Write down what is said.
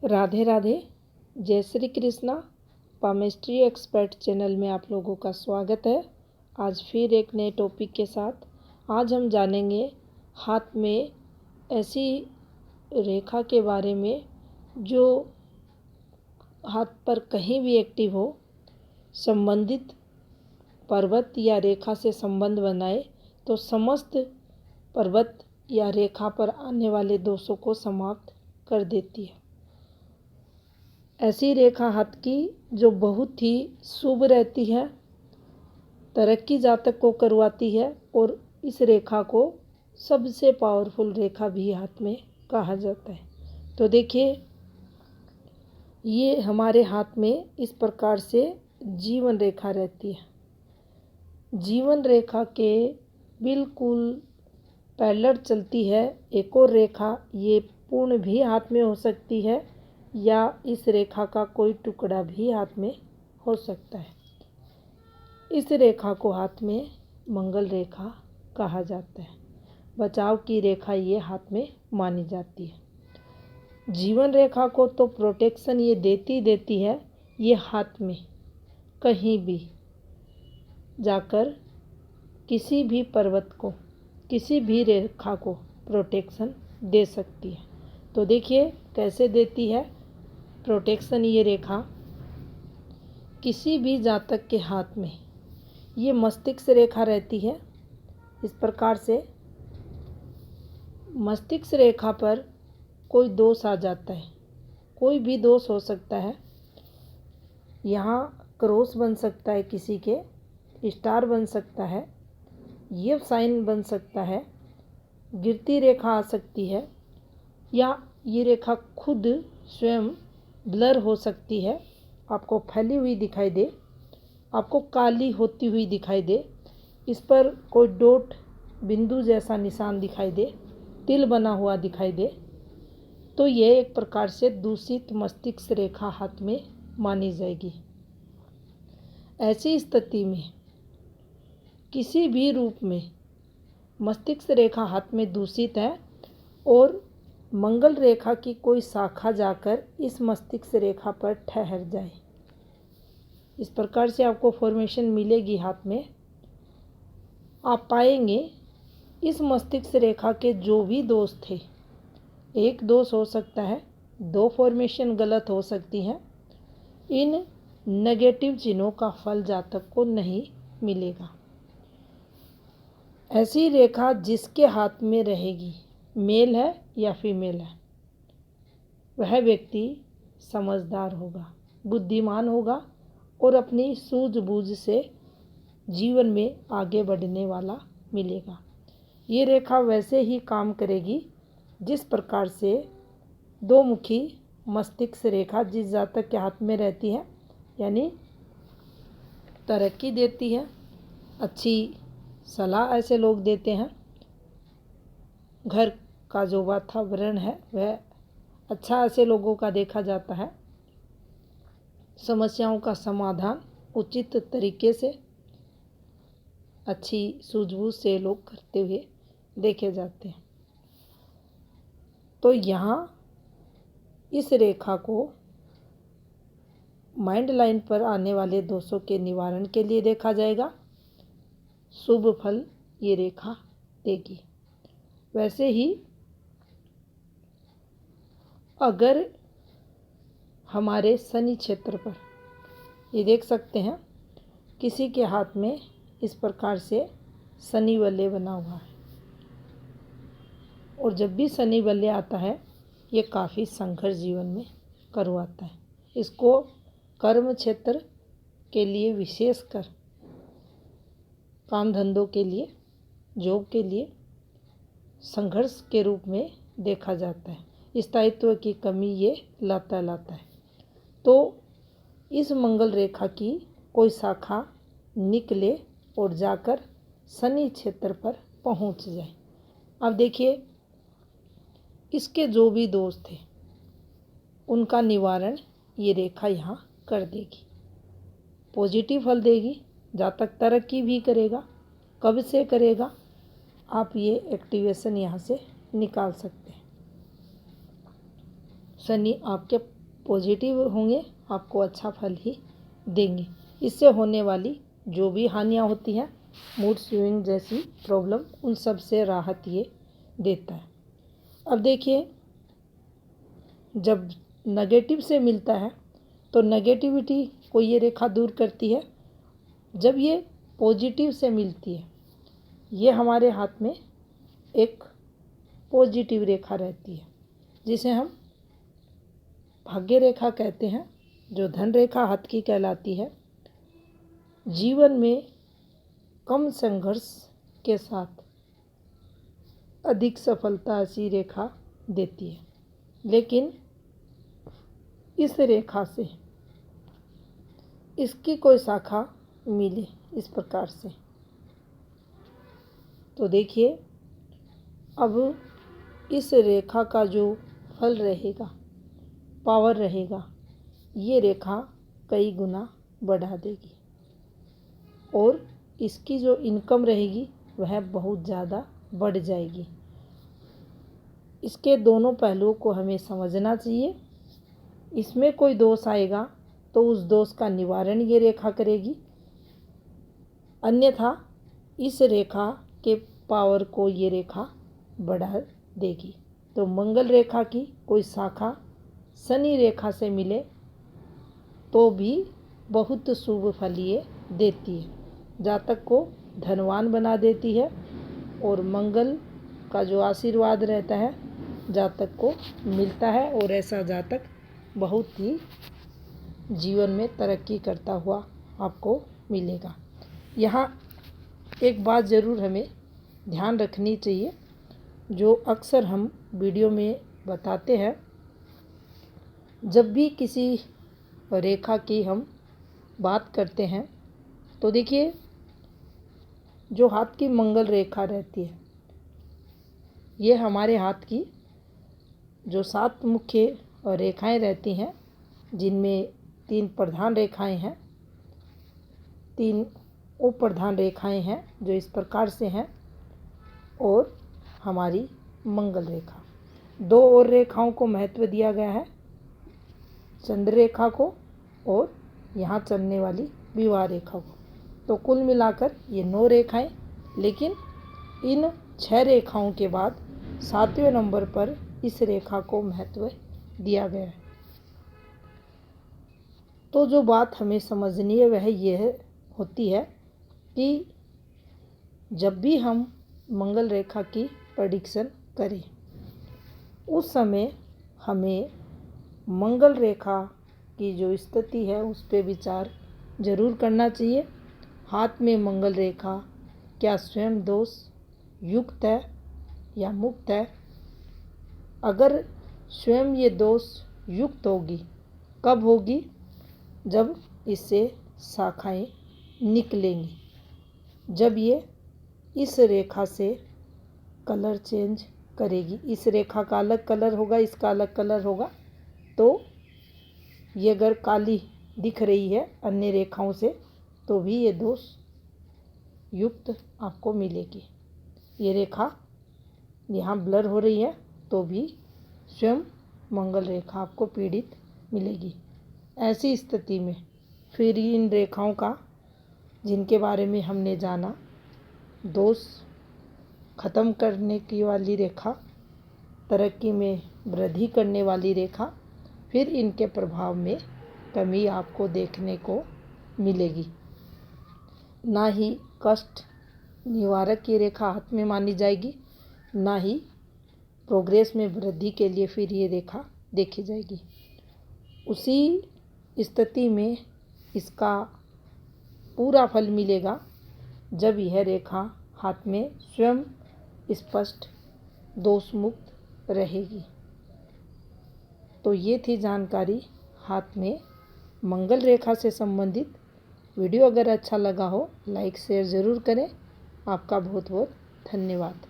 राधे राधे। जय Shri Krishna. Palmistry expert channel में आप लोगों का स्वागत है। आज फिर एक नए टॉपिक के साथ आज हम जानेंगे हाथ में ऐसी रेखा के बारे में जो हाथ पर कहीं भी एक्टिव हो, संबंधित पर्वत या रेखा से संबंध बनाए तो समस्त पर्वत या रेखा पर आने वाले दोषों को समाप्त कर देती है। ऐसी रेखा हाथ की जो बहुत ही शुभ रहती है, तरक्की जातक को करवाती है और इस रेखा को सबसे पावरफुल रेखा भी हाथ में कहा जाता है। तो देखिए, ये हमारे हाथ में इस प्रकार से जीवन रेखा रहती है। जीवन रेखा के बिल्कुल पैरेलल चलती है एक और रेखा, ये पूर्ण भी हाथ में हो सकती है या इस रेखा का कोई टुकड़ा भी हाथ में हो सकता है। इस रेखा को हाथ में मंगल रेखा कहा जाता है। बचाव की रेखा ये हाथ में मानी जाती है। जीवन रेखा को तो प्रोटेक्शन ये देती है। ये हाथ में कहीं भी जाकर किसी भी पर्वत को, किसी भी रेखा को प्रोटेक्शन दे सकती है। तो देखिए कैसे देती है प्रोटेक्शन ये रेखा। किसी भी जातक के हाथ में ये मस्तिष्क रेखा रहती है। इस प्रकार से मस्तिष्क रेखा पर कोई दोष आ जाता है, कोई भी दोष हो सकता है। यहाँ क्रॉस बन सकता है, किसी के स्टार बन सकता है, ये साइन बन सकता है, गिरती रेखा आ सकती है, या ये रेखा खुद स्वयं ब्लर हो सकती है, आपको फैली हुई दिखाई दे, आपको काली होती हुई दिखाई दे, इस पर कोई डॉट बिंदु जैसा निशान दिखाई दे, तिल बना हुआ दिखाई दे, तो ये एक प्रकार से दूषित मस्तिष्क रेखा हाथ में मानी जाएगी। ऐसी स्थिति में किसी भी रूप में मस्तिष्क रेखा हाथ में दूषित है और मंगल रेखा की कोई शाखा जाकर इस मस्तिष्क रेखा पर ठहर जाए, इस प्रकार से आपको फॉर्मेशन मिलेगी हाथ में। आप पाएंगे इस मस्तिष्क रेखा के जो भी दोष थे, एक दोष हो सकता है, दो फॉर्मेशन गलत हो सकती हैं, इन नेगेटिव चिन्हों का फल जातक को नहीं मिलेगा। ऐसी रेखा जिसके हाथ में रहेगी, मेल है या फीमेल है, वह व्यक्ति समझदार होगा, बुद्धिमान होगा और अपनी सूझबूझ से जीवन में आगे बढ़ने वाला मिलेगा। ये रेखा वैसे ही काम करेगी जिस प्रकार से दो मुखी मस्तिष्क रेखा जिस जातक के हाथ में रहती है, यानी तरक्की देती है, अच्छी सलाह ऐसे लोग देते हैं, घर का जो वातावरण है वह अच्छा ऐसे लोगों का देखा जाता है, समस्याओं का समाधान उचित तरीके से अच्छी सूझबूझ से लोग करते हुए देखे जाते हैं। तो यहाँ इस रेखा को माइंड लाइन पर आने वाले दोषों के निवारण के लिए देखा जाएगा। शुभ फल ये रेखा देगी। वैसे ही अगर हमारे शनि क्षेत्र पर ये देख सकते हैं, किसी के हाथ में इस प्रकार से शनि वलय बना हुआ है, और जब भी शनि वलय आता है ये काफ़ी संघर्ष जीवन में करवाता है। इसको कर्म क्षेत्र के लिए, विशेषकर काम धंधों के लिए, जॉब के लिए संघर्ष के रूप में देखा जाता है। स्थायित्व की कमी ये लाता है। तो इस मंगल रेखा की कोई शाखा निकले और जाकर शनि क्षेत्र पर पहुंच जाए। अब देखिए, इसके जो भी दोष थे उनका निवारण ये रेखा यहाँ कर देगी, पॉजिटिव फल देगी, जातक तरक्की भी करेगा। कब से करेगा, आप ये एक्टिवेशन यहाँ से निकाल सकते हैं। शनि आपके पॉजिटिव होंगे, आपको अच्छा फल ही देंगे। इससे होने वाली जो भी हानियाँ होती हैं, मूड स्विंग जैसी प्रॉब्लम, उन सब से राहत ये देता है। अब देखिए, जब नेगेटिव से मिलता है तो नेगेटिविटी को ये रेखा दूर करती है। जब ये पॉजिटिव से मिलती है, ये हमारे हाथ में एक पॉजिटिव रेखा रहती है, जिसे हम भाग्य रेखा कहते हैं, जो धन रेखा हाथ की कहलाती है। जीवन में कम संघर्ष के साथ अधिक सफलता ऐसी रेखा देती है। लेकिन इस रेखा से इसकी कोई शाखा मिले इस प्रकार से, तो देखिए, अब इस रेखा का जो फल रहेगा, पावर रहेगा, ये रेखा कई गुना बढ़ा देगी और इसकी जो इनकम रहेगी वह बहुत ज़्यादा बढ़ जाएगी। इसके दोनों पहलुओं को हमें समझना चाहिए। इसमें कोई दोष आएगा तो उस दोष का निवारण ये रेखा करेगी, अन्यथा इस रेखा के पावर को ये रेखा बढ़ा देगी। तो मंगल रेखा की कोई शाखा शनि रेखा से मिले तो भी बहुत शुभ फल ये देती है। जातक को धनवान बना देती है और मंगल का जो आशीर्वाद रहता है जातक को मिलता है, और ऐसा जातक बहुत ही जीवन में तरक्की करता हुआ आपको मिलेगा। यहाँ एक बात ज़रूर हमें ध्यान रखनी चाहिए, जो अक्सर हम वीडियो में बताते हैं। जब भी किसी रेखा की हम बात करते हैं तो देखिए, जो हाथ की मंगल रेखा रहती है, ये हमारे हाथ की जो 7 मुख्य रेखाएं रहती हैं, जिनमें 3 प्रधान रेखाएं हैं, 3 उप प्रधान रेखाएं हैं जो इस प्रकार से हैं, और हमारी मंगल रेखा। 2 और रेखाओं को महत्व दिया गया है, चंद्र रेखा को और यहाँ चलने वाली विवाह रेखा को। तो कुल मिलाकर ये 9 रेखाएं, लेकिन इन 6 रेखाओं के बाद 7वें नंबर पर इस रेखा को महत्व दिया गया है। तो जो बात हमें समझनी है वह यह होती है कि जब भी हम मंगल रेखा की प्रेडिक्शन करें, उस समय हमें मंगल रेखा की जो स्थिति है उस पर विचार जरूर करना चाहिए। हाथ में मंगल रेखा क्या स्वयं दोष युक्त है या मुक्त है? अगर स्वयं ये दोष युक्त होगी, कब होगी? जब इससे शाखाएं निकलेंगी, जब ये इस रेखा से कलर चेंज करेगी। इस रेखा का अलग कलर होगा, इसका अलग कलर होगा, तो ये अगर काली दिख रही है अन्य रेखाओं से तो भी ये दोष युक्त आपको मिलेगी। ये रेखा यहाँ ब्लर हो रही है तो भी स्वयं मंगल रेखा आपको पीड़ित मिलेगी। ऐसी स्थिति में फिर इन रेखाओं का, जिनके बारे में हमने जाना, दोष खत्म करने की वाली रेखा, तरक्की में वृद्धि करने वाली रेखा, फिर इनके प्रभाव में कमी आपको देखने को मिलेगी। ना ही कष्ट निवारक की रेखा हाथ में मानी जाएगी, ना ही प्रोग्रेस में वृद्धि के लिए फिर ये रेखा देखी जाएगी। उसी स्थिति में इसका पूरा फल मिलेगा जब यह रेखा हाथ में स्वयं स्पष्ट दोष मुक्त रहेगी। तो ये थी जानकारी हाथ में मंगल रेखा से संबंधित। वीडियो अगर अच्छा लगा हो लाइक शेयर ज़रूर करें। आपका बहुत बहुत धन्यवाद।